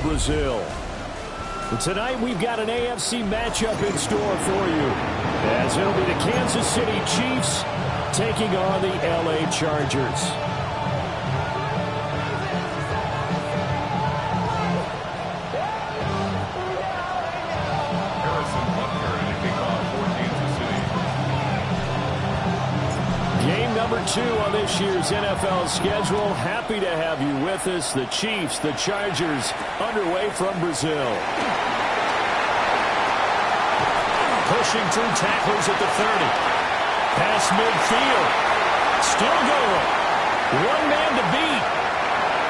Brazil. Tonight we've got an AFC matchup in store for you, as it'll be the Kansas City Chiefs taking on the LA Chargers. Game number 2 on this year's NFL schedule. Happy to have you with us. The Chiefs, the Chargers, underway from Brazil. Pushing through tacklers at the 30. Past midfield. Still going. One man to beat.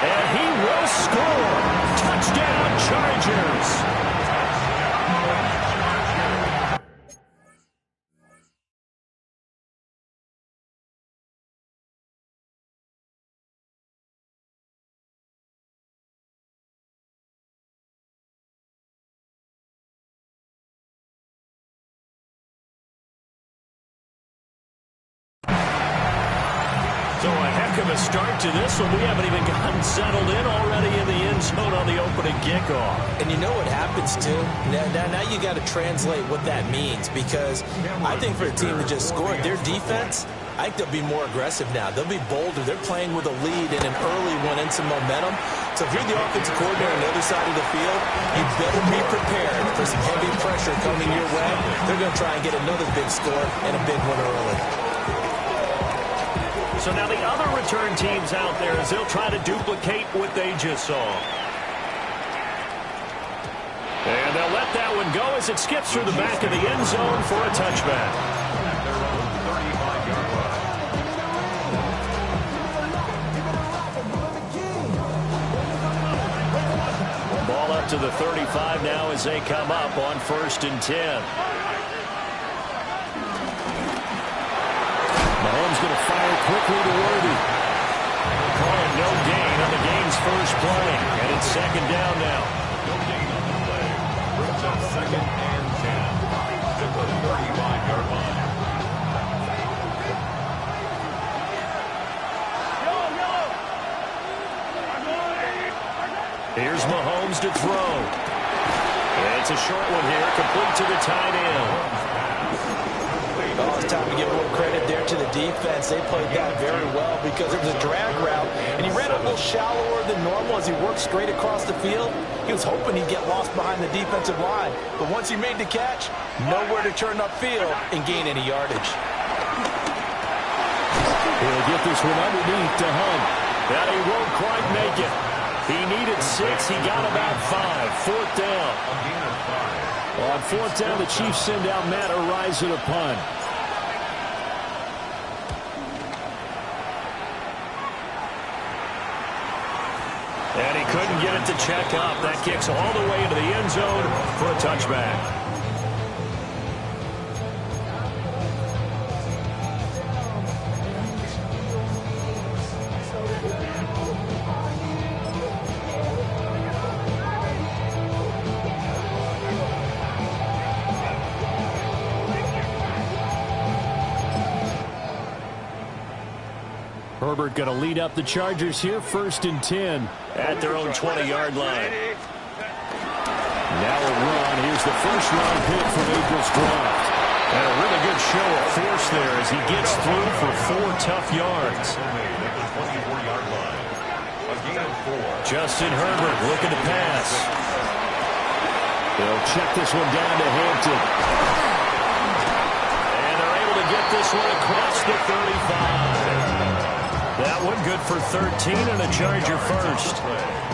And he will score. Touchdown, Chargers. So a heck of a start to this one. We haven't even gotten settled in already in the end zone on the opening kickoff. And you know what happens, too? Now you got to translate what that means, because I think for a team that just scored, their defense, I think they'll be more aggressive now. They'll be bolder. They're playing with a lead and an early one and some momentum. So if you're the offensive coordinator on the other side of the field, you better be prepared for some heavy pressure coming your way. They're going to try and get another big score and a big one early. So now the other return teams out there, as they'll try to duplicate what they just saw. And they'll let that one go as it skips through the back of the end zone for a touchback. Ball up to the 35 now as they come up on 1st and 10. Mahomes going to fire quickly to Worthy. Call it no gain on the game's first play. And it's 2nd down now. No gain on the play. Brings up 2nd and 10. At the 35-yard line. Here's Mahomes to throw. And it's a short one here, complete to the tight end. Oh, it's time to give more credit there to the defense. They played that very well because it was a drag route, and he ran a little shallower than normal as he worked straight across the field. He was hoping he'd get lost behind the defensive line, but once he made the catch, nowhere to turn upfield and gain any yardage. He'll get this one underneath to Hunt. That he won't quite make it. He needed 6. He got about 5. 4th down. On 4th down, the Chiefs send out Matt Araiza to punt. And he couldn't get it to check up. That kicks all the way into the end zone for a touchback. Herbert going to lead up the Chargers here, 1st and 10 at their own 20-yard line. Now a run. Here's the first-round pick from April's draft. And a really good show of force there as he gets through for 4 tough yards. Justin Herbert looking to pass. They'll check this one down to Hampton. And they're able to get this one across the 35. That one good for 13 and a Charger first.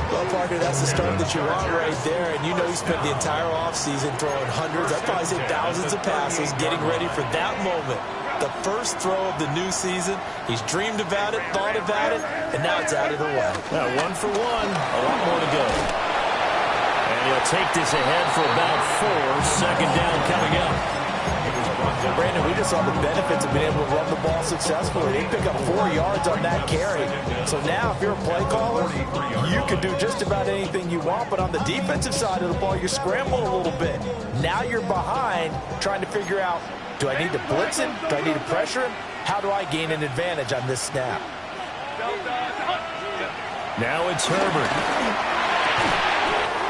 Well, Parker, that's the start that you want right there. And you know he spent the entire offseason throwing hundreds, I'd probably say thousands of passes, getting ready for that moment. The first throw of the new season. He's dreamed about it, thought about it, and now it's out of the way. Now 1 for 1, a lot more to go. And he'll take this ahead for about 4. 2nd down coming up. Brandon, we just saw the benefits of being able to run the ball successfully. They pick up 4 yards on that carry. So now if you're a play caller, you can do just about anything you want. But on the defensive side of the ball, you're scrambling a little bit. Now you're behind trying to figure out, do I need to blitz him? Do I need to pressure him? How do I gain an advantage on this snap? Now it's Herbert.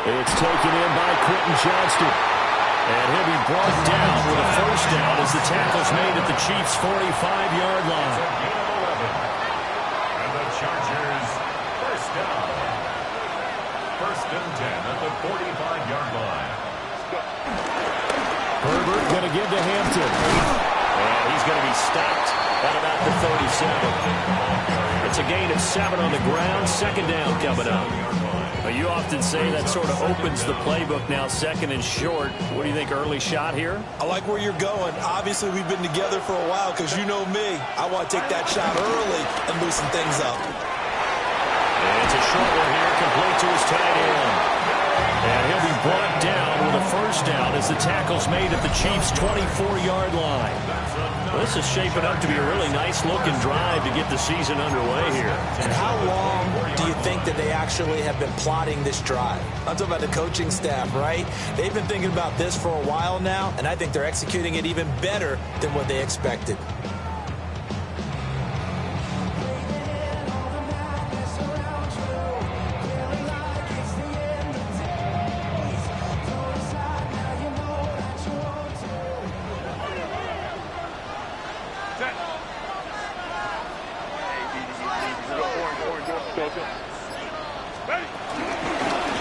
It's taken in by Quentin Johnston. And he'll be brought down with a first down as the tackle's made at the Chiefs' 45-yard line. And the Chargers, first down. First and 10 at the 45-yard line. Herbert going to give to Hampton. And he's going to be stopped at about the 37. It's a gain of 7 on the ground. Second down coming up. You often say that sort of opens the playbook now, second and short. What do you think, early shot here? I like where you're going. Obviously, we've been together for a while because you know me. I want to take that shot early and loosen things up. And it's a short one here, complete to his tight end. And he'll be brought down with a first down as the tackle's made at the Chiefs' 24-yard line. Well, this is shaping up to be a really nice-looking drive to get the season underway here. And how long do you think that they actually have been plotting this drive? I'm talking about the coaching staff, right? They've been thinking about this for a while now, and I think they're executing it even better than what they expected.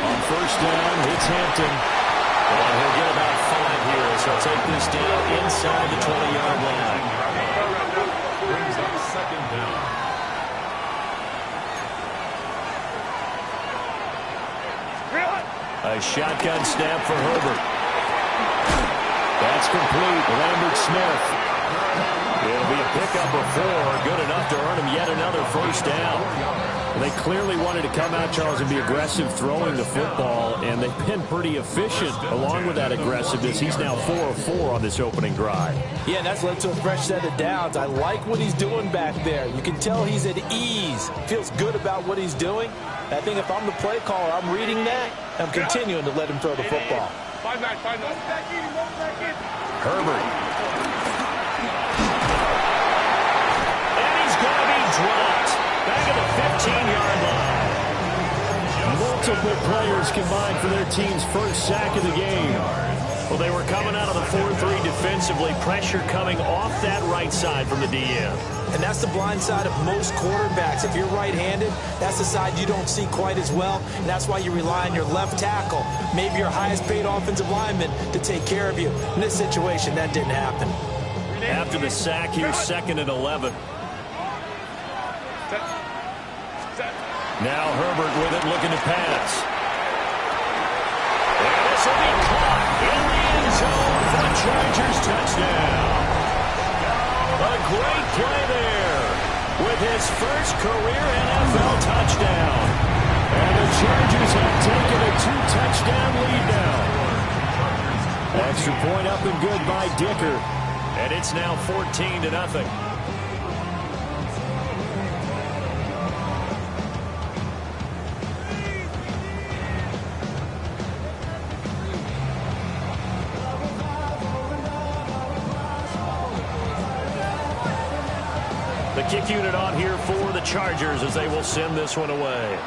On first down, it's Hampton. And he'll get about 5 here, so he'll take this down inside the 20-yard line. Brings up second down. A shotgun snap for Herbert. That's complete. Lambert Smith. It'll be a pickup of 4, good enough to earn him yet another first down. They clearly wanted to come out, Charles, and be aggressive throwing the football, and they've been pretty efficient along with that aggressiveness. He's now 4 of 4 on this opening drive. Yeah, and that's led to a fresh set of downs. I like what he's doing back there. You can tell he's at ease. Feels good about what he's doing. I think if I'm the play caller, I'm reading that. I'm continuing to let him throw the football. Herbert. And he's going to be dropped. Back at the 15-yard line. Multiple players combined for their team's first sack of the game. Well, they were coming out of the 4-3 defensively. Pressure coming off that right side from the DM. And that's the blind side of most quarterbacks. If you're right-handed, that's the side you don't see quite as well. And that's why you rely on your left tackle, maybe your highest-paid offensive lineman, to take care of you. In this situation, that didn't happen. After the sack, here's second and 11. Now Herbert with it, looking to pass. And this will be caught in the end zone for the Chargers touchdown. A great play there with his first career NFL touchdown. And the Chargers have taken a 2-touchdown lead now. Extra point up and good by Dicker. And it's now 14-0. The kick unit on here for the Chargers as they will send this one away.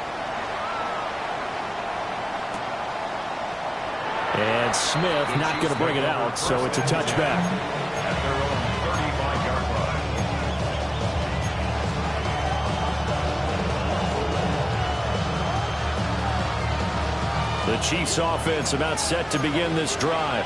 And Smith not going to bring it out, so it's a touchback. At their own 35-yard line. The Chiefs offense about set to begin this drive.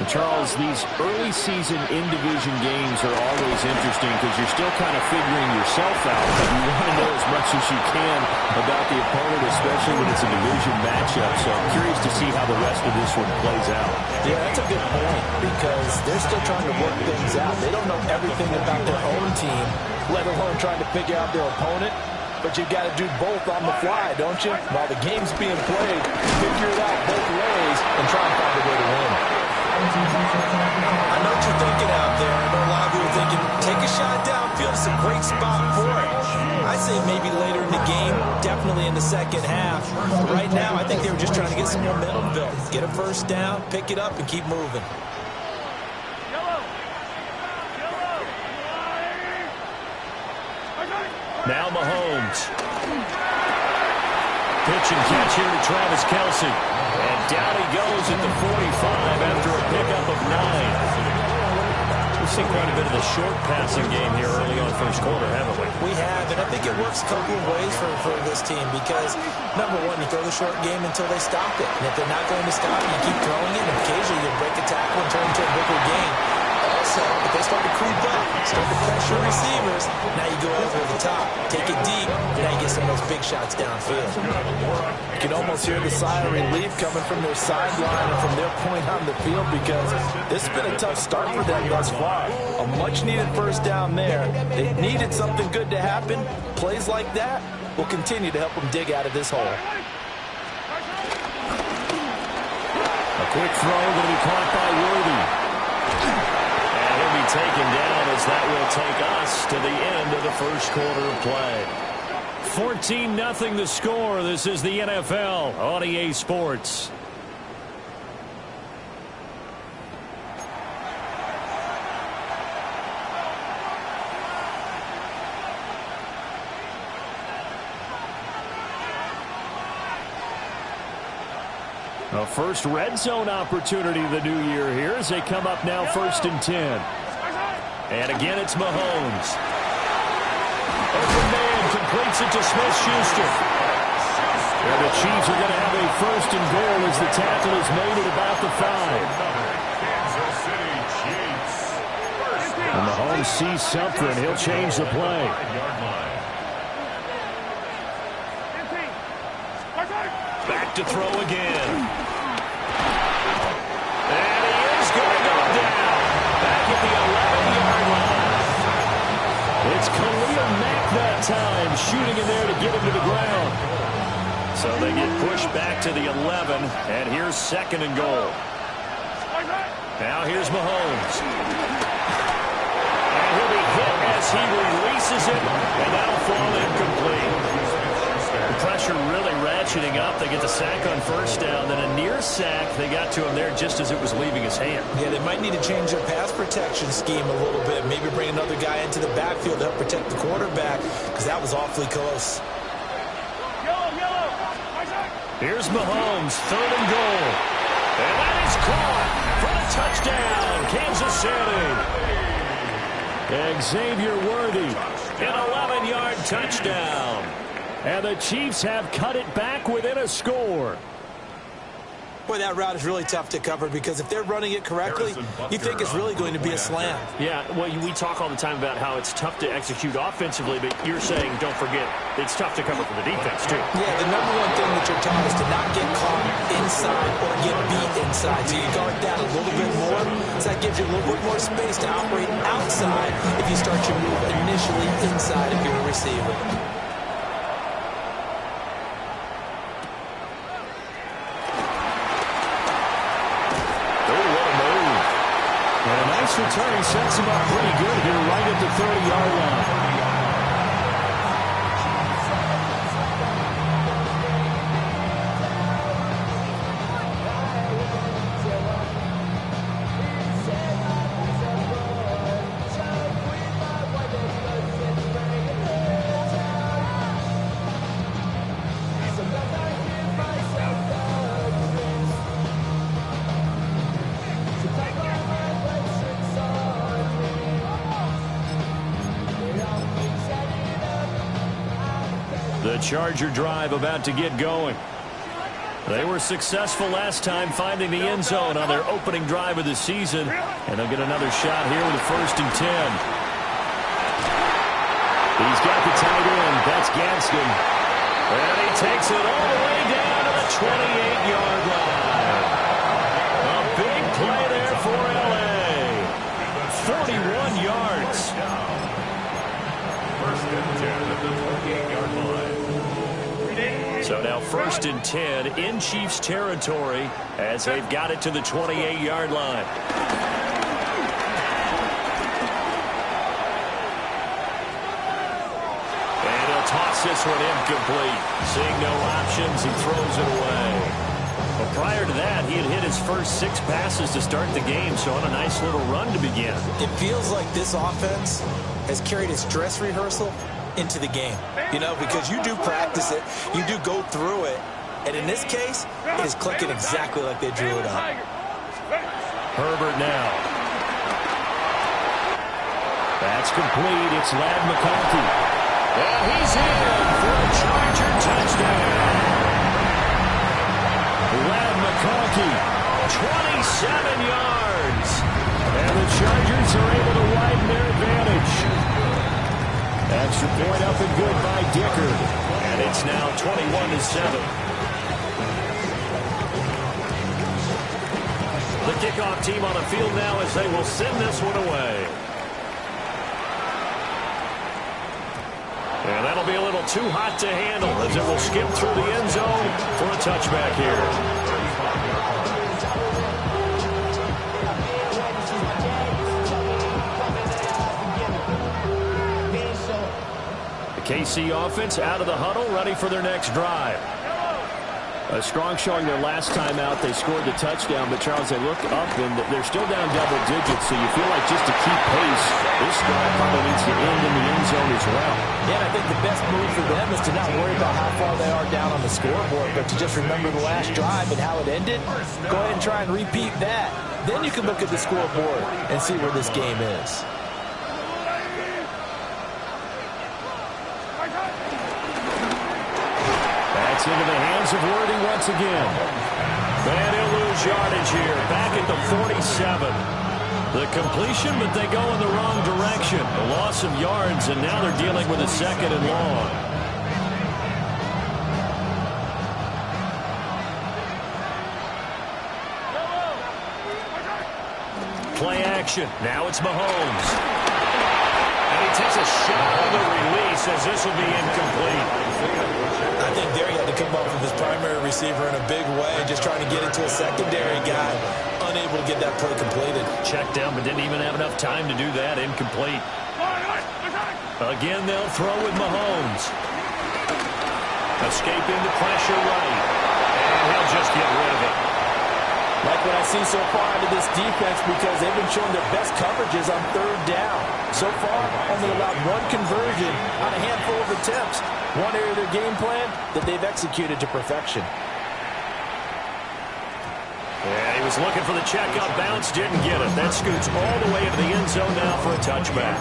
And Charles, these early season in-division games are always interesting because you're still kind of figuring yourself out, but you want to know as much as you can about the opponent, especially when it's a division matchup. So I'm curious to see how the rest of this one plays out. Yeah, that's a good point because they're still trying to work things out. They don't know everything about their own team, let alone trying to figure out their opponent. But you've got to do both on the fly, don't you? While the game's being played, figure it out both ways and try and find a way to win. I know what you're thinking out there. I know a lot of you are thinking, take a shot downfield. It's a great spot for it. I say maybe later in the game, definitely in the second half. But right now, I think they were just trying to get some momentum built. Get a first down, pick it up, and keep moving. Now Mahomes. Pitch and catch here to Travis Kelce. And down he goes at the 45 after a pickup of 9. We've seen quite a bit of the short passing game here early on first quarter, haven't we? We have, and I think it works a couple of ways for this team because, number one, you throw the short game until they stop it. And if they're not going to stop it, you keep throwing it, and occasionally you break a tackle and turn it into a bigger game. Also, if they start to creep up, start to pressure receivers, now you go over the top, take it deep, and now you get some of those big shots downfield. You can almost hear the sigh of relief coming from their sideline and from their point on the field because this has been a tough start for them thus far. A much-needed first down there. They needed something good to happen. Plays like that will continue to help them dig out of this hole. A quick throw going to be caught by Worthy. And he'll be taken down as that will take us to the end of the first quarter of play. 14-0 the score. This is the NFL on EA Sports. A first red zone opportunity the new year here as they come up now 1st and 10. And again, it's Mahomes. Open man completes it to Smith-Schuster. And the Chiefs are going to have a 1st and goal as the tackle is made at about the 5. And Mahomes sees something. He'll change the play. Back to throw again. And he is going to go down. Back at the 11-yard line. It's Khalil Mack that time, shooting in there to get him to the ground. So they get pushed back to the 11, and here's 2nd and goal. Now here's Mahomes. And he'll be hit as he releases it, and that'll fall incomplete. The pressure really ratcheting up. They get the sack on 1st down, then a near sack. They got to him there just as it was leaving his hand. Yeah, they might need to change their pass protection scheme a little bit. Maybe bring another guy into the backfield to help protect the quarterback because that was awfully close. Here's Mahomes, 3rd and goal. And that is caught for a touchdown, Kansas City. Xavier Worthy, an 11-yard touchdown. And the Chiefs have cut it back within a score. Boy, that route is really tough to cover because if they're running it correctly, you think it's really going to be a slam. Yeah, well, we talk all the time about how it's tough to execute offensively, but you're saying, don't forget, it's tough to cover for the defense, too. Yeah, the number one thing that you're taught is to not get caught inside or get beat inside. So you guard that a little bit more. So that gives you a little bit more space to operate outside if you start your move initially inside if you're a receiver. Return sets him up pretty good here right at the 30-yard line. The Charger drive about to get going. They were successful last time finding the end zone on their opening drive of the season, and they'll get another shot here with a 1st and 10. He's got the tight end. That's Gadsden. And he takes it all the way down to the 28-yard line. A big play there for L.A. 41 yards. 1st and 10 at the 28-yard line. So now 1st and 10 in Chiefs territory as they've got it to the 28-yard line. And he'll toss this one incomplete. Seeing no options, he throws it away. But prior to that, he had hit his first 6 passes to start the game, so on a nice little run to begin. It feels like this offense has carried its dress rehearsal into the game, because you do practice it, you do go through it, and in this case, it is clicking exactly like they drew it up. Herbert now. That's complete. It's Ladd McConkey. And he's in for a Charger touchdown. Ladd McConkey, 27 yards. And the Chargers are able to widen their advantage. Extra point up and good by Dicker. And it's now 21-7. The kickoff team on the field now as they will send this one away. And that'll be a little too hot to handle as it will skip through the end zone for a touchback here. KC offense out of the huddle, ready for their next drive. A strong showing their last time out. They scored the touchdown, but Charles, they look up and they're still down double digits, so you feel like just to keep pace, this drive probably needs to end in the end zone as well. Yeah, and I think the best move for them is to not worry about how far they are down on the scoreboard, but to just remember the last drive and how it ended. Go ahead and try and repeat that. Then you can look at the scoreboard and see where this game is. Into the hands of Worthy once again. And he'll lose yardage here, back at the 47. The completion, but they go in the wrong direction. A loss of yards, and now they're dealing with a second and long. Play action. Now it's Mahomes. And he takes a shot on the release as this will be incomplete. I think there he had to come up with his primary receiver in a big way, just trying to get into a secondary guy, unable to get that play completed. Checked down, but didn't even have enough time to do that. Incomplete. Again, they'll throw with Mahomes. Escape into pressure right. And he'll just get rid of it. Like what I see so far out of this defense, because they've been showing their best coverages on third down. So far, only allowed one conversion on a handful of attempts. One area of their game plan that they've executed to perfection. Yeah, he was looking for the check up bounce, didn't get it. That scoots all the way into the end zone now for a touchback.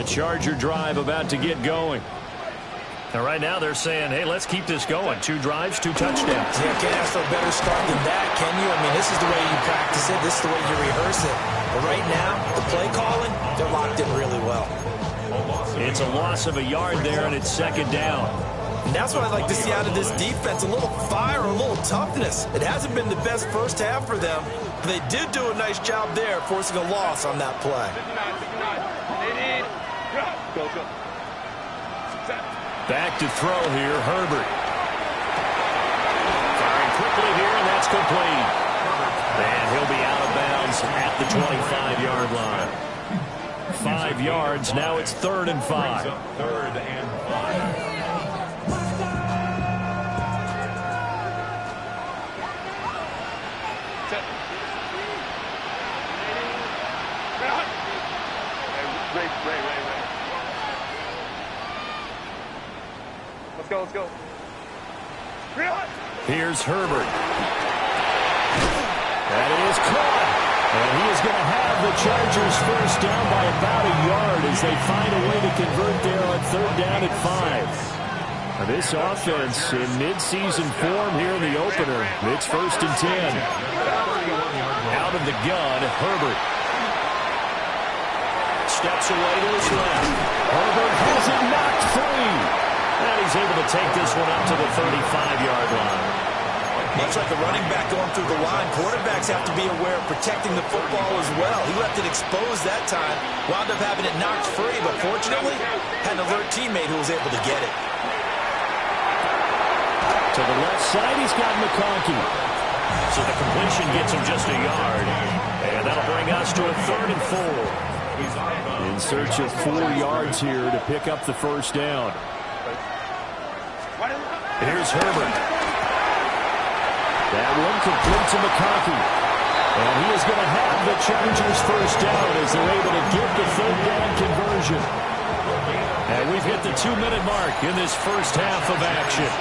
Charger drive about to get going. Now, right now, they're saying, hey, let's keep this going. 2 drives, 2 touchdowns. Yeah, can't ask for a better start than that, can you? I mean, this is the way you practice it. This is the way you rehearse it. But right now, the play calling, they're locked in really well. It's a loss of a yard there, and it's second down. And that's what I'd like to see out of this defense, a little fire, a little toughness. It hasn't been the best first half for them, but they did do a nice job there, forcing a loss on that play. Back to throw here, Herbert. Firing quickly here, and that's complete. And he'll be out of bounds at the 25-yard line. 5 yards, now it's 3rd and 5. 3rd and 5. Let's go. Here's Herbert. That is caught. And he is going to have the Chargers first down by about a yard as they find a way to convert there on 3rd down at 5. This offense in midseason form here in the opener. It's 1st and 10. Out of the gun, Herbert. Steps away to his left. Herbert has it knocked free. And he's able to take this one up to the 35-yard line. Much like a running back going through the line, quarterbacks have to be aware of protecting the football as well. He left it exposed that time, wound up having it knocked free, but fortunately, had an alert teammate who was able to get it. To the left side, he's got McConkey. So the completion gets him just a yard. And that'll bring us to a 3rd and 4. In search of 4 yards here to pick up the first down. Here's Herbert. That one complete to McConkey. And he is going to have the Chargers first down as they're able to get the third down conversion. And we've hit the 2-minute mark in this first half of action.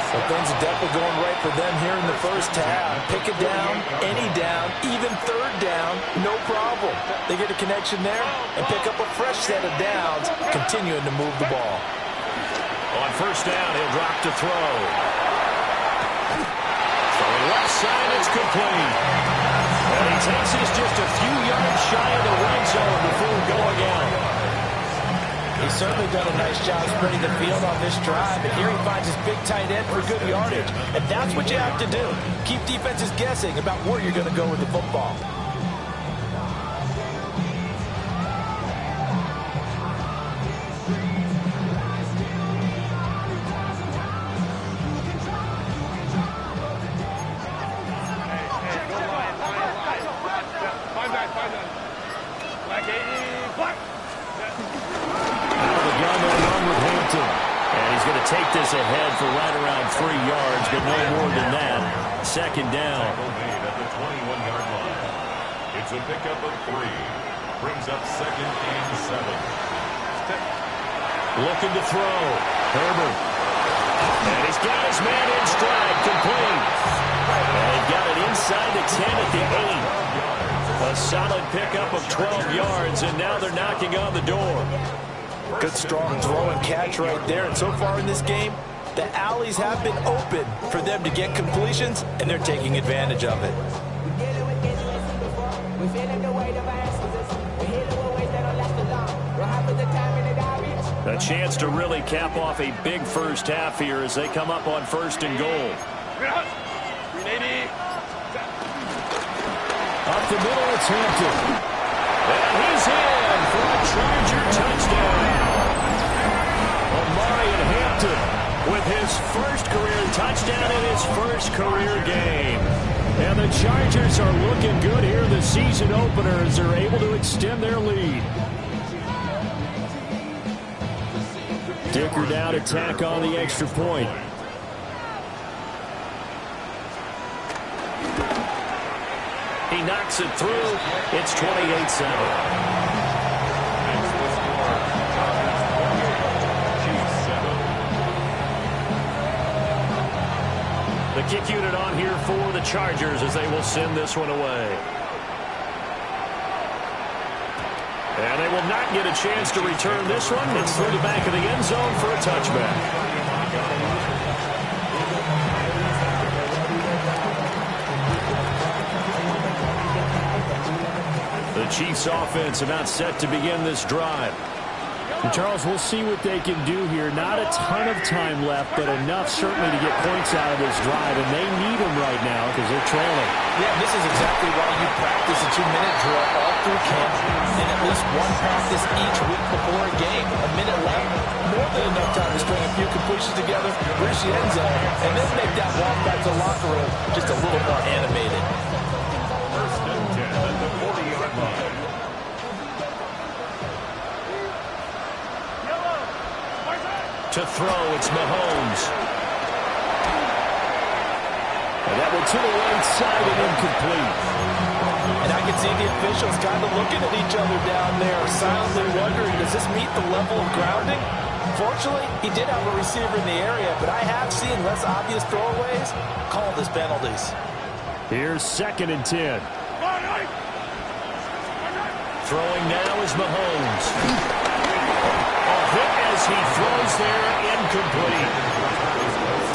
So things are definitely going right for them here in the first half. Pick it down, any down, even third down, no problem. They get a connection there and pick up a fresh set of downs, continuing to move the ball. On first down, he'll drop to throw. Throwing left side, it's complete. And he takes us just a few yards shy of the red zone before going out. He's certainly done a nice job spreading the field on this drive, and here he finds his big tight end for good yardage. And that's what you have to do. Keep defenses guessing about where you're going to go with the football. Take this ahead for right around 3 yards, but no more than that. Second down. Made at the 21-yard line. It's a pickup of 3. Brings up 2nd and 7. Looking to throw. Herbert. And he's got his man in stride, complete. And he got it inside the 10 at the 8. A solid pickup of 12 yards, and now they're knocking on the door. Good, strong throw and catch right there. And so far in this game, the alleys have been open for them to get completions, and they're taking advantage of it. A chance to really cap off a big first half here as they come up on 1st and goal. Up the middle, it's Hampton. And he's in for a Charger touchdown. Omarion Hampton with his first career touchdown in his first career game. And the Chargers are looking good here in the season opener as they're able to extend their lead. Dicker down to tack on the extra point. He knocks it through. It's 28-7. The kick unit on here for the Chargers as they will send this one away. And they will not get a chance to return this one. It's through the back of the end zone for a touchback. The Chiefs offense about set to begin this drive. And Charles, we'll see what they can do here. Not a ton of time left, but enough certainly to get points out of this drive, and they need them right now because they're trailing. Yeah, this is exactly why you practice a 2-minute drill all through camp and at least one practice each week before a game. A minute left, more than enough time to string a few completions together, reach the end zone, and then make that walk back to the locker room just a little more animated. 1st and 10 at the 40-yard line. To throw, it's Mahomes. And that one to the right side and incomplete. And I can see the officials kind of looking at each other down there, silently wondering, does this meet the level of grounding? Fortunately, he did have a receiver in the area, but I have seen less obvious throwaways called as penalties. Here's 2nd and 10. Throwing now is Mahomes. As he throws there, incomplete.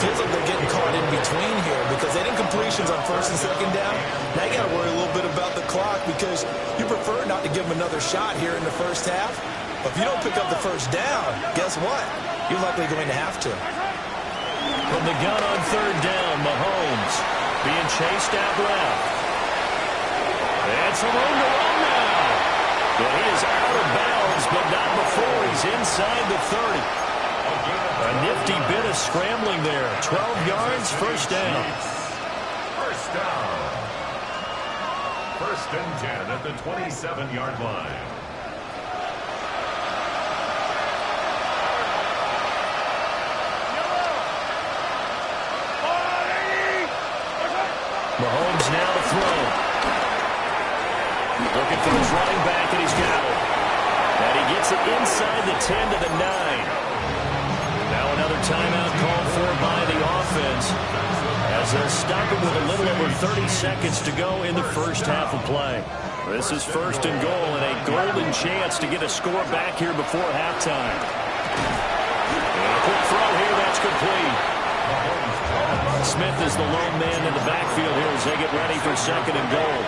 Feels like they're getting caught in between here because they didn't completions on 1st and 2nd down. Now you got to worry a little bit about the clock because you prefer not to give them another shot here in the first half. But if you don't pick up the first down, guess what? You're likely going to have to. From the gun on 3rd down, Mahomes being chased out left. And some room to run now. And he is out of bounds, but not before he's inside the 30. A nifty bit of scrambling there. 12 yards, first down. First down. 1st and 10 at the 27-yard line. Mahomes now to throw. Looking for his running back, and he's got it. And he gets it inside the 10 to the 9. Now another timeout called for by the offense, as they'll stop it with a little over 30 seconds to go in the first half of play. This is first and goal, and a golden chance to get a score back here before halftime. And a quick throw here, that's complete. Smith is the lone man in the backfield here as they get ready for second and goal.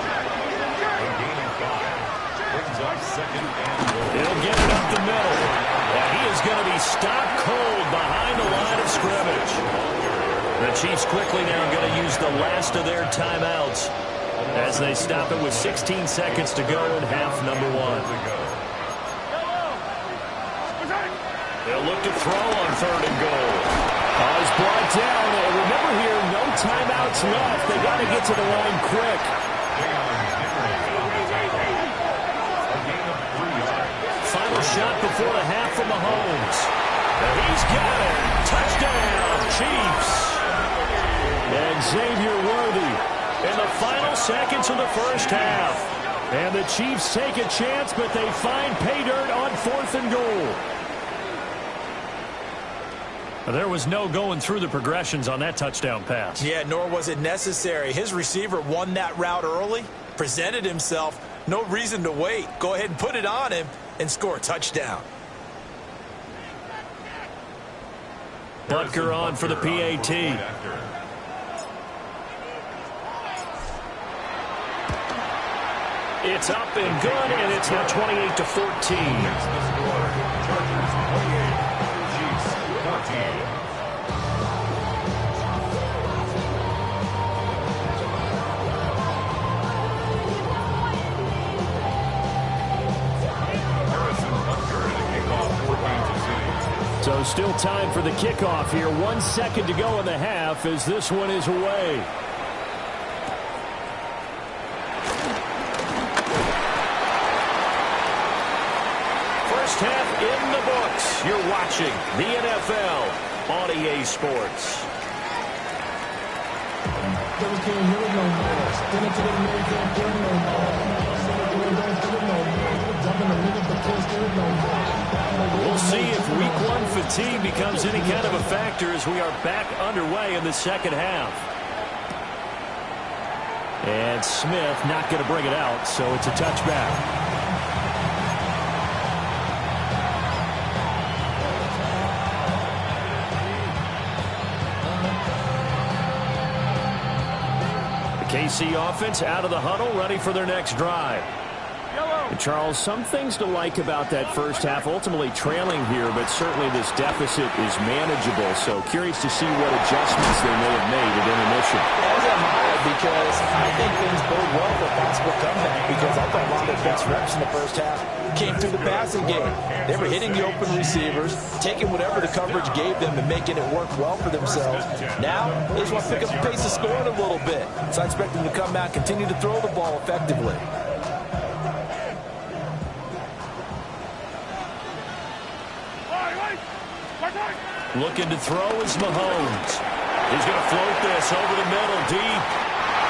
He'll get it up the middle. And he is going to be stopped cold behind the line of scrimmage. The Chiefs quickly now going to use the last of their timeouts as they stop it with 16 seconds to go in half number 1. They'll look to throw on third and goal. He's brought down. Remember here, no timeouts left. They got to get to the line quick. Final shot before the half from Mahomes. And he's got it. Touchdown, Chiefs. And Xavier Worthy in the final seconds of the first half. And the Chiefs take a chance, but they find pay dirt on fourth and goal. There was no going through the progressions on that touchdown pass. Yeah, nor was it necessary. His receiver won that route early, presented himself, no reason to wait. Go ahead and put it on him and score a touchdown. Butker on for the PAT. It's up and good, and it's now 28-14. So still time for the kickoff here. 1 second to go in the half as this one is away. First half in the books. You're watching the NFL on EA Sports. We'll see if week 1 fatigue becomes any kind of a factor as we are back underway in the second half. And Smith not going to bring it out, so it's a touchback. The KC offense out of the huddle, ready for their next drive. And Charles, some things to like about that first half, ultimately trailing here, but certainly this deficit is manageable. So curious to see what adjustments they may have made at intermission. As am I, because I think things bode well for a possible comeback, because I thought a lot of their best reps in the first half came through the passing game. They were hitting the open receivers, taking whatever the coverage gave them and making it work well for themselves. Now, they just want to pick up the pace of scoring a little bit. So I expect them to come back, continue to throw the ball effectively. Looking to throw is Mahomes. He's going to float this over the middle, deep.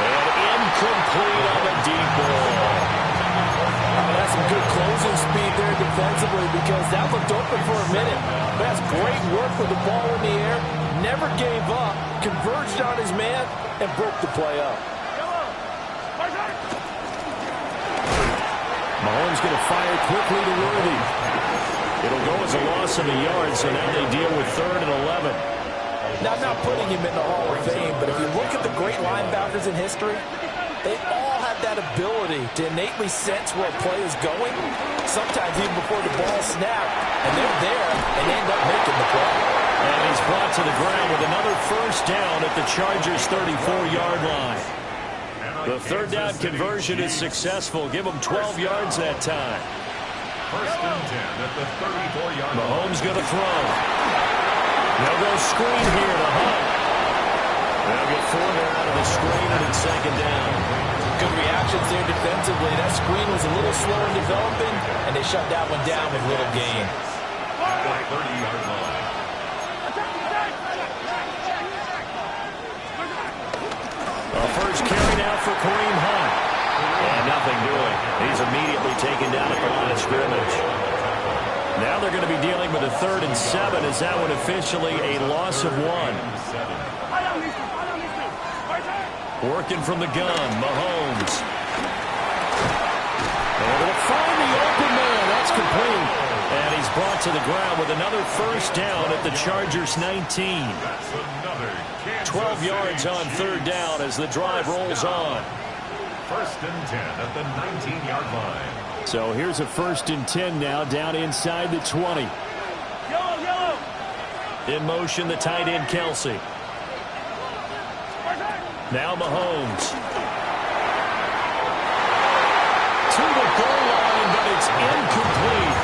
And incomplete on the deep ball. That's some good closing speed there defensively, because that looked open for a minute. But that's great work with the ball in the air. Never gave up. Converged on his man and broke the play up. Mahomes going to fire quickly to Worthy. It'll go as a loss of a yard, so now they deal with 3rd and 11. Now, I'm not putting him in the Hall of Fame, but if you look at the great linebackers in history, they all have that ability to innately sense where a play is going, sometimes even before the ball snapped, and they're there, and they end up making the play. And he's brought to the ground with another first down at the Chargers' 34-yard line. The third down conversion is successful. Give them 12 yards that time. First and 10 at the 34-yard line. Mahomes going to throw. They'll go screen here to Hunt. They'll get 4 there out of the screen, and it's second down. Good reactions there defensively. That screen was a little slow in developing, and they shut that one down with little gain. At the 30-yard line. First carry for Kareem Hunt. And nothing doing. He's immediately taken down at the line of scrimmage. Now they're going to be dealing with a 3rd and 7 as that one officially a loss of 1. Working from the gun, Mahomes. Able to find the open man. That's complete. And he's brought to the ground with another first down at the Chargers 19. 12 yards on 3rd down as the drive rolls on. 1st and 10 at the 19-yard line. So here's a 1st and 10 now down inside the 20. In motion, the tight end, Kelsey. Now Mahomes. To the goal line, but it's incomplete.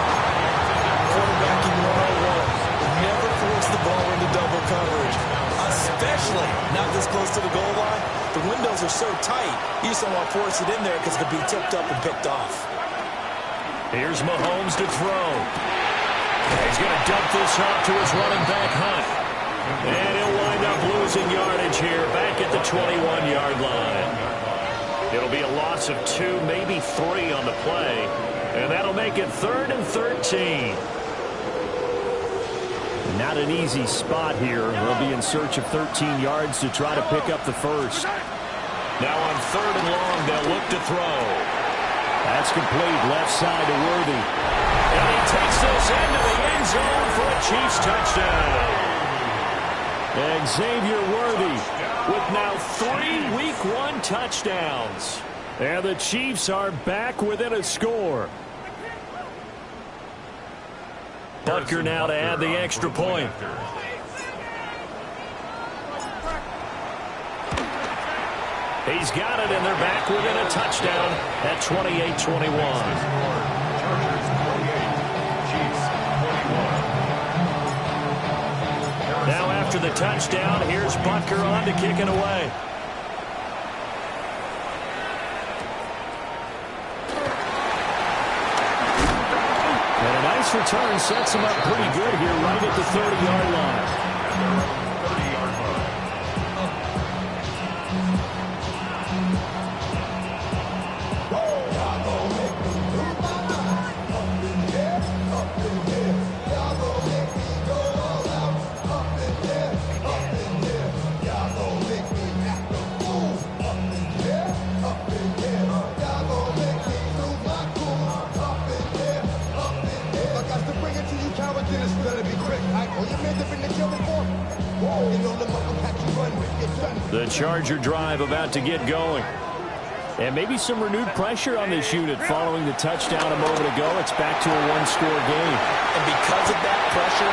Quarterback in 101. Never force the ball into double coverage, especially not this close to the goal line. The windows are so tight, you just don't want to force it in there because it could be tipped up and picked off. Here's Mahomes to throw. He's going to dump this off to his running back, Hunt. And he'll wind up losing yardage here back at the 21-yard line. It'll be a loss of 2, maybe 3 on the play. And that'll make it 3rd and 13. Not an easy spot here. They'll be in search of 13 yards to try to pick up the first. Now on 3rd and long, they'll look to throw. That's complete, left side to Worthy. And he takes this into the end zone for a Chiefs touchdown. And Xavier Worthy with now 3 Week 1 touchdowns. And the Chiefs are back within a score. Butker now to add the extra point. He's got it, and they're back within a touchdown at 28-21. Chargers 28, Chiefs 21. Now after the touchdown, here's Butker on to kick it away. And a nice return sets him up pretty good here right at the 30-yard line. The Charger drive about to get going. And maybe some renewed pressure on this unit following the touchdown a moment ago. It's back to a 1-score game. And because of that pressure,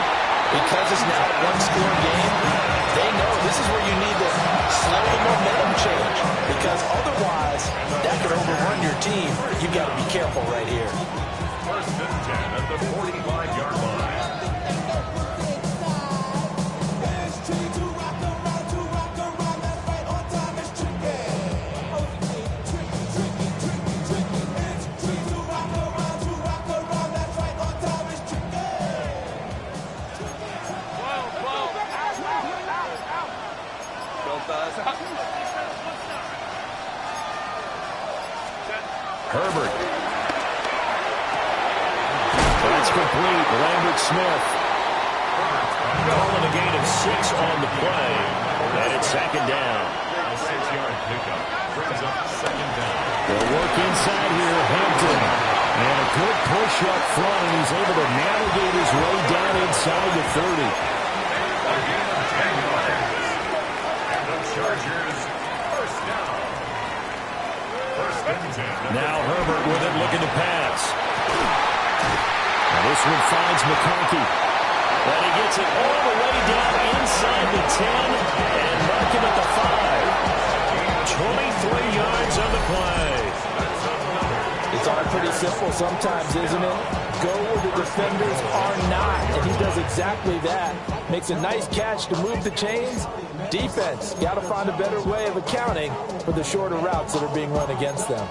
because it's now a 1-score game, they know this is where you need to slow the momentum change. Because otherwise, that could overrun your team. You've got to be careful right here. 1st and 10 at the 45-yard line. Herbert. That's complete. Lambert Smith. Calling a gain of 6 on the play. And it's 2nd down. A 6-yard pickup brings up 2nd down. They'll work inside here. Hampton. And a good push up front. And he's able to navigate his way down inside the 30. A gain of 10 yards. And the Chargers first down. 1st and 10. Now Herbert with it, looking to pass. And this one finds McConkey. And he gets it all the way down inside the 10 and marking at the 5. 23 yards on the play. It's all pretty simple sometimes, isn't it? Go where the defenders are not, and he does exactly that. Makes a nice catch to move the chains. Defense, got to find a better way of accounting for the shorter routes that are being run against them.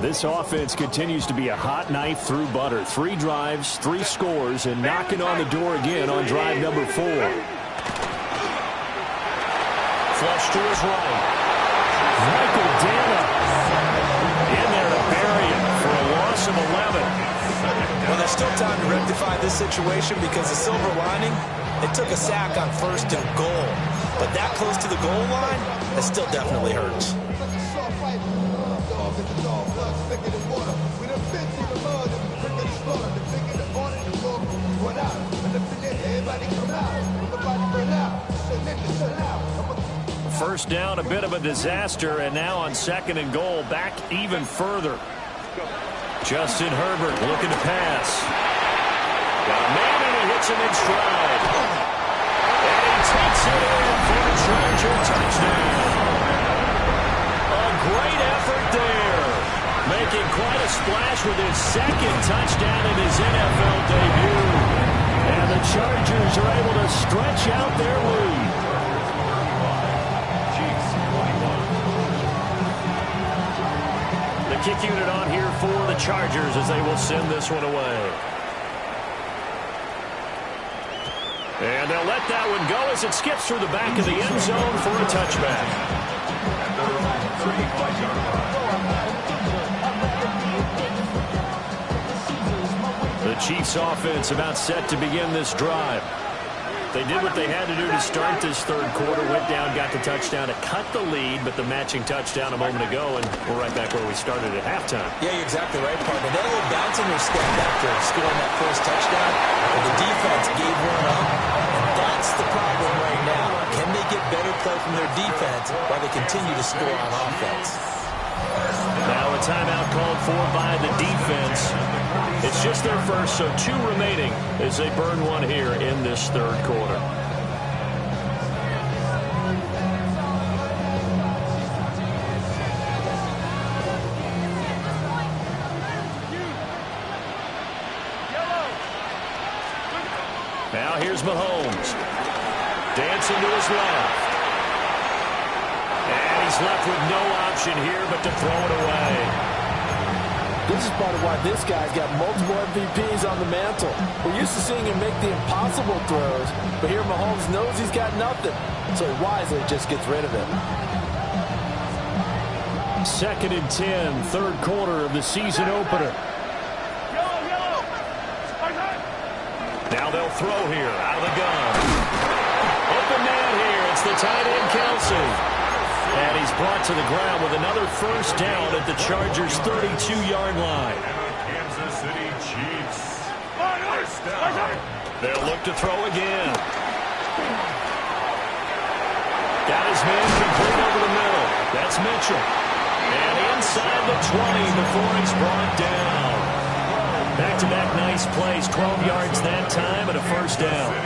This offense continues to be a hot knife through butter. 3 drives, 3 scores, and knocking on the door again on drive number 4. Flush to his right. Michael Dana in there to bury it for a loss of 11. Well, there's still time to rectify this situation because the silver lining, it took a sack on 1st and goal. But that close to the goal line, it still definitely hurts. First down, a bit of a disaster, and now on 2nd and goal, back even further. Justin Herbert looking to pass. Got a man and he hits him in stride. And he takes it in for a Charger touchdown. A great effort there. Making quite a splash with his 2nd touchdown in his NFL debut. And the Chargers are able to stretch out their lead. The kick unit on here for the Chargers as they will send this one away. And they'll let that one go as it skips through the back of the end zone for a touchback. The Chiefs offense about set to begin this drive. They did what they had to do to start this 3rd quarter. Went down, got the touchdown to cut the lead, but the matching touchdown a moment ago, and we're right back where we started at halftime. Yeah, you're exactly right, partner. They had a little bounce in their step after scoring that first touchdown, and the defense gave one up, and that's the problem right now. Can they get better play from their defense while they continue to score on offense? Now a timeout called for by the defense. It's just their first, so 2 remaining as they burn one here in this 3rd quarter. Now here's Mahomes. Dancing to his left. And he's left with no option here but to throw it away. This is part of why this guy's got multiple MVPs on the mantle. We're used to seeing him make the impossible throws, but here Mahomes knows he's got nothing, so he wisely just gets rid of it. 2nd and 10, 3rd quarter of the season opener. Now they'll throw here out of the gun. Open man here. It's the tight end, Kelsey. And he's brought to the ground with another first down at the Chargers' 32-yard line. Kansas City Chiefs. First down. They'll look to throw again. Got his man complete over the middle. That's Mitchell. And inside the 20 before he's brought down. Back-to-back nice plays. 12 yards that time and a first down.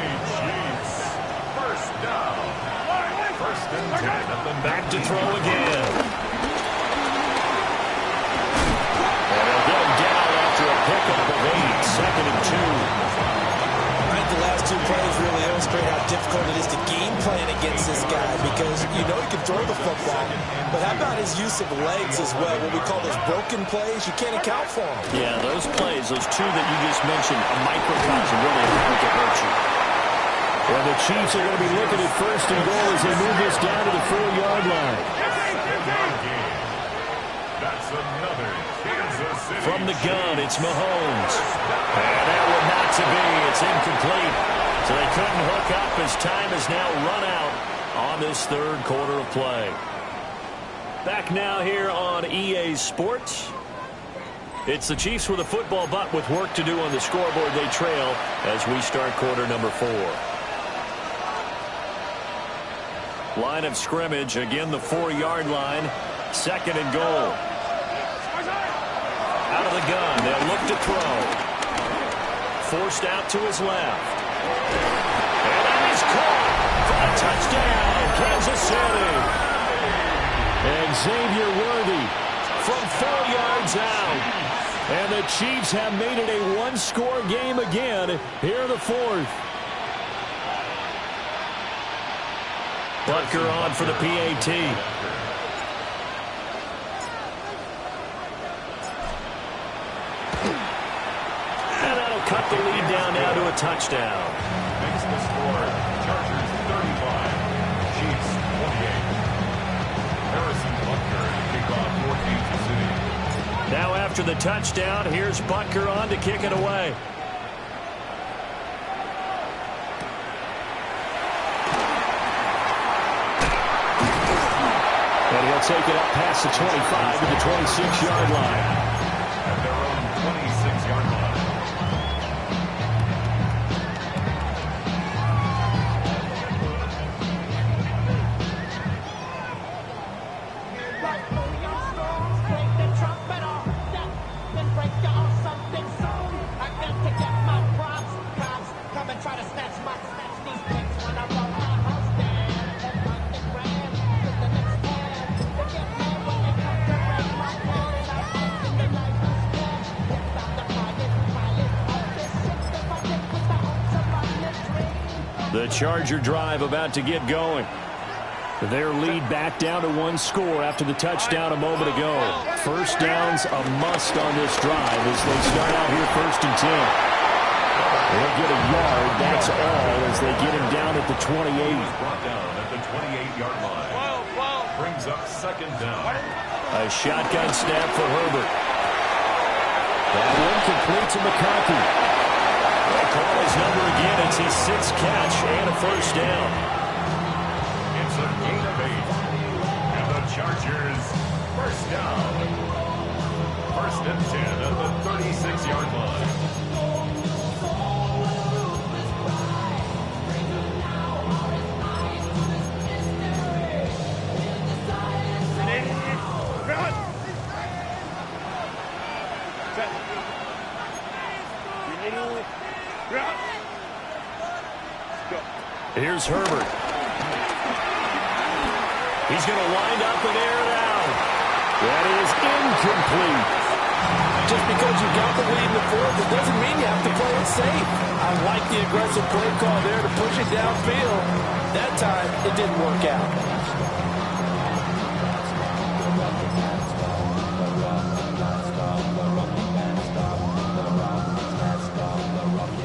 First down. First and 10. Back to throw again. And they'll get him down after a pickup of 8. 2nd and 2. I think the last 2 plays really illustrate how difficult it is to game plan against this guy because you know he can throw the football, but how about his use of legs as well? What we call those broken plays, you can't account for them. Yeah, those plays, those 2 that you just mentioned, a microcosm really can hurt you. Well, the Chiefs are going to be looking at 1st and goal as they move this down to the 4-yard line. That's another Kansas City. From the gun, it's Mahomes. And that one not to be. It's incomplete. So they couldn't hook up as time has now run out on this 3rd quarter of play. Back now here on EA Sports. It's the Chiefs with a football, but with work to do on the scoreboard. They trail as we start quarter number 4. Line of scrimmage, again the 4-yard line. 2nd and goal. Out of the gun, they'll look to throw. Forced out to his left. And that is caught for a touchdown, Kansas City. And Xavier Worthy from 4 yards out. And the Chiefs have made it a 1-score game again here in the 4th. Butker on for the PAT. cut the lead down now to a touchdown. Makes the score Chargers 35, Chiefs 28. Harrison Butker to kick off for Kansas City. Now after the touchdown, here's Butker on to kick it away. And he'll take it up past the 25 to the 26-yard line. At their own 26-yard line. The Charger drive about to get going. Their lead back down to one score after the touchdown a moment ago. First down's a must on this drive as they start out here 1st and 10. They'll get a yard, that's all, as they get him down at the 28. Brought down at the 28-yard line. Brings up 2nd down. A shotgun snap for Herbert. That one complete to McConkey. They'll call his number again. It's his 6th catch and a first down. It's a gain of 8. And the Chargers, first down. 1st and 10 at the 36-yard line. Here's Herbert. He's going to wind up and air it out. That is incomplete. Just because you got the lead in the 4th, it doesn't mean you have to play it safe. I like the aggressive play call there to push it downfield. That time, it didn't work out.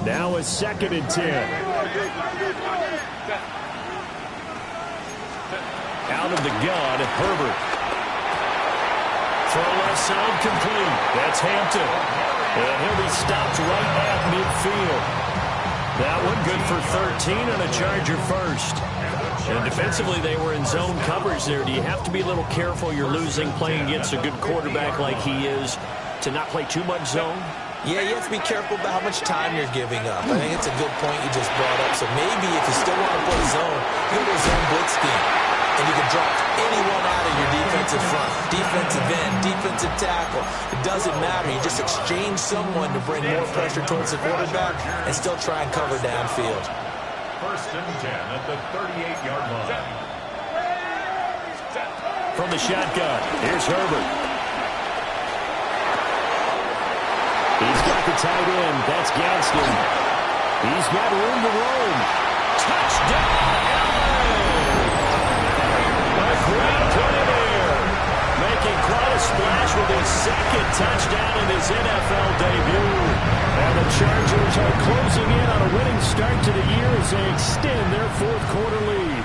Now a 2nd and 10. Out of the gun, Herbert. Throw left side complete. That's Hampton. And he'll be stopped right at midfield. That one good for 13 and a Charger first. And defensively, they were in zone coverage there. Do you have to be a little careful? You're losing playing against a good quarterback like he is to not play too much zone? Yeah, you have to be careful about how much time you're giving up. I think it's a good point you just brought up. So maybe if you still want to play zone, you go to a zone blitz scheme. And you can drop anyone out of your defensive front. Defensive end, defensive tackle. It doesn't matter. You just exchange someone to bring more pressure towards the quarterback and still try and cover downfield. 1st and 10 at the 38-yard line. From the shotgun, here's Herbert. He's got the tight end. That's Gaskin. He's got room to roam. Touchdown! A great play there. Making quite a splash with his 2nd touchdown in his NFL debut. And the Chargers are closing in on a winning start to the year as they extend their 4th quarter lead.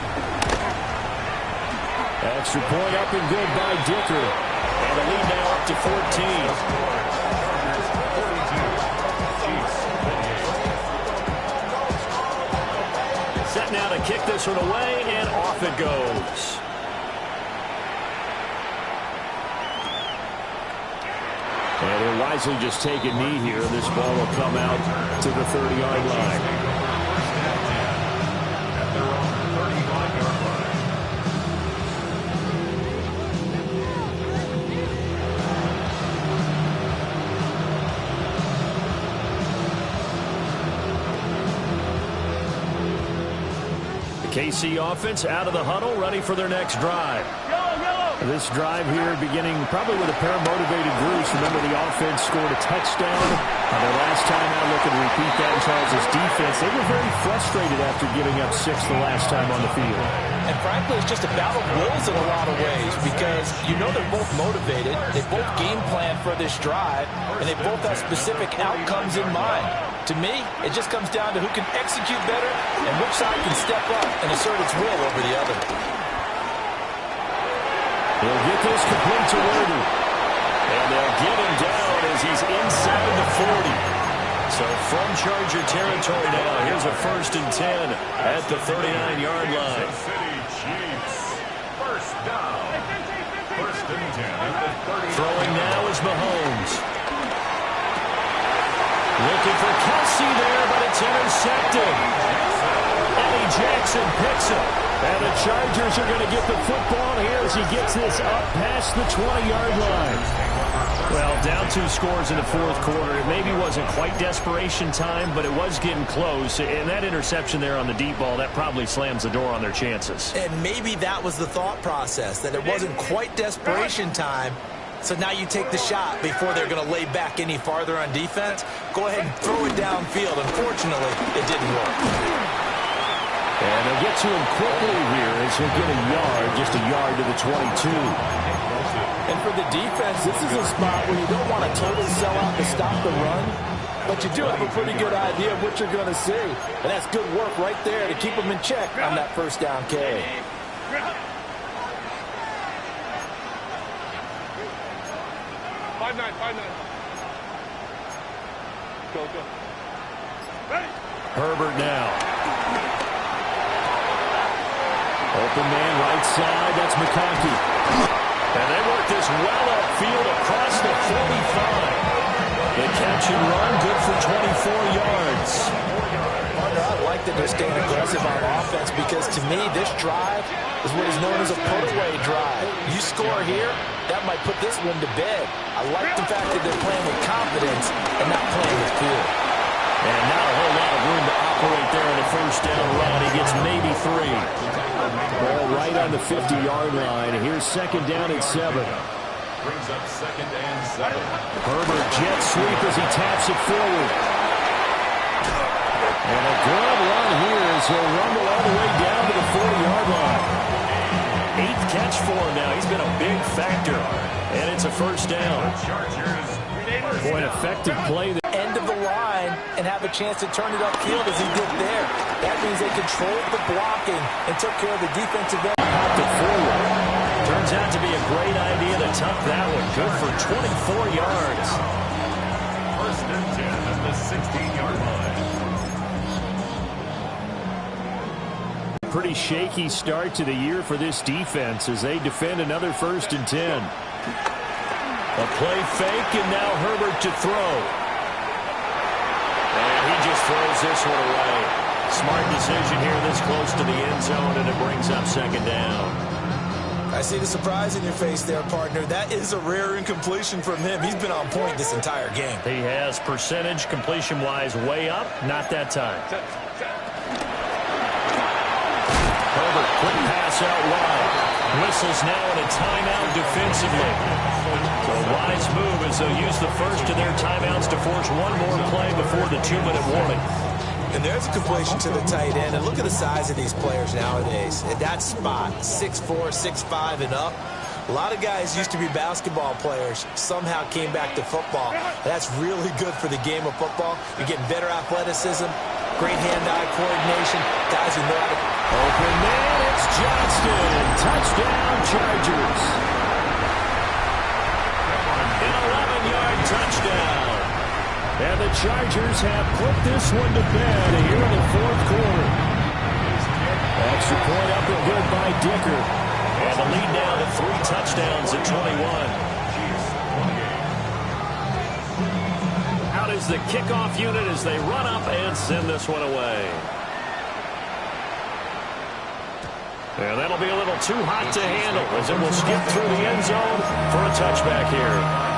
Extra point up and good by Dicker. And the lead now up to 14. Set now to kick this one away, and off it goes. And he'll wisely just take a knee here. This ball will come out to the 30-yard line. KC offense out of the huddle, ready for their next drive. This drive here beginning probably with a pair of motivated groups. Remember, the offense scored a touchdown. Their last time out, looking to repeat that in Charles' defense. They were very frustrated after giving up 6 the last time on the field. And frankly, it's just a battle of wills in a lot of ways because you know they're both motivated. They both game plan for this drive, and they both have specific outcomes in mind. To me, it just comes down to who can execute better and which side can step up and assert its will over the other. He'll get this complete to Worthy. And they'll get him down as he's inside the 40. So from Charger territory now, here's a 1st and 10 at the 39-yard line. Kansas City Chiefs. First down. 1st and 10 at the 39. Throwing now is Mahomes. Looking for Kelsey there, but it's intercepted. Eddie Jackson picks it. And the Chargers are going to get the football here as he gets this up past the 20-yard line. Well, down 2 scores in the 4th quarter. It maybe wasn't quite desperation time, but it was getting close. And that interception there on the deep ball, that probably slams the door on their chances. And maybe that was the thought process, that it wasn't quite desperation time. So now you take the shot before they're going to lay back any farther on defense. Go ahead and throw it downfield. Unfortunately, it didn't work. And they'll get to him quickly here as he'll get a yard, just a yard to the 22. And for the defense, this is a spot where you don't want to totally sell out to stop the run, but you do have a pretty good idea of what you're going to see. And that's good work right there to keep them in check on that 1st down carry. Go. Herbert now. Open man right side, that's McConkey. And they work this well upfield across the 45. The catch and run, good for 24 yards. Partner, I like that they're staying aggressive on offense because to me, this drive is what is known as a put-away drive. You score here, that might put this one to bed. I like the fact that they're playing with confidence and not playing with fear. And not a whole lot of room to operate there on the 1st down run. He gets maybe 3. Ball right on the 50-yard line. Here's 2nd down and 7. Brings up 2nd and 7. Herbert jet sweep as he taps it forward. And a good run here as he'll rumble all the way down to the 40-yard line. 8th catch for him now. He's been a big factor. And it's a 1st down. Boy, an effective play. End of the line and have a chance to turn it upfield as he did there. That means they controlled the blocking and took care of the defensive end. Popped it forward. Turns out to be a great idea to tuck that one. Good for 24 yards. 1st and 10 at the 16-yard line. Pretty shaky start to the year for this defense as they defend another 1st and 10. A play fake, and now Herbert to throw. And he just throws this one away. Smart decision here this close to the end zone, and it brings up 2nd down. I see the surprise in your face there, partner. That is a rare incompletion from him. He's been on point this entire game. He has percentage completion-wise way up. Not that time. Herbert, quick pass out wide. Whistles now in a timeout defensively. So a wise move as they'll use the first of their timeouts to force one more play before the 2-minute warning. And there's a completion to the tight end. And look at the size of these players nowadays. At that spot, 6'4", 6'5", and up. A lot of guys used to be basketball players, somehow came back to football. That's really good for the game of football. You're getting better athleticism, great hand-eye coordination, guys who know how to... Open man, it's Johnston. Touchdown, Chargers. An 11-yard touchdown. And the Chargers have put this one to bed here in the 4th quarter. Extra point up and good by Dicker. And the lead now to 3 touchdowns at 21. Out is the kickoff unit as they run up and send this one away. And that'll be a little too hot to handle as it will skip through the end zone for a touchback here.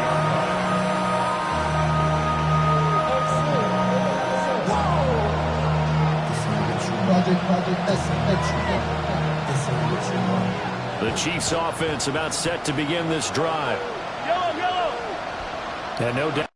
The Chiefs offense about set to begin this drive. And no doubt.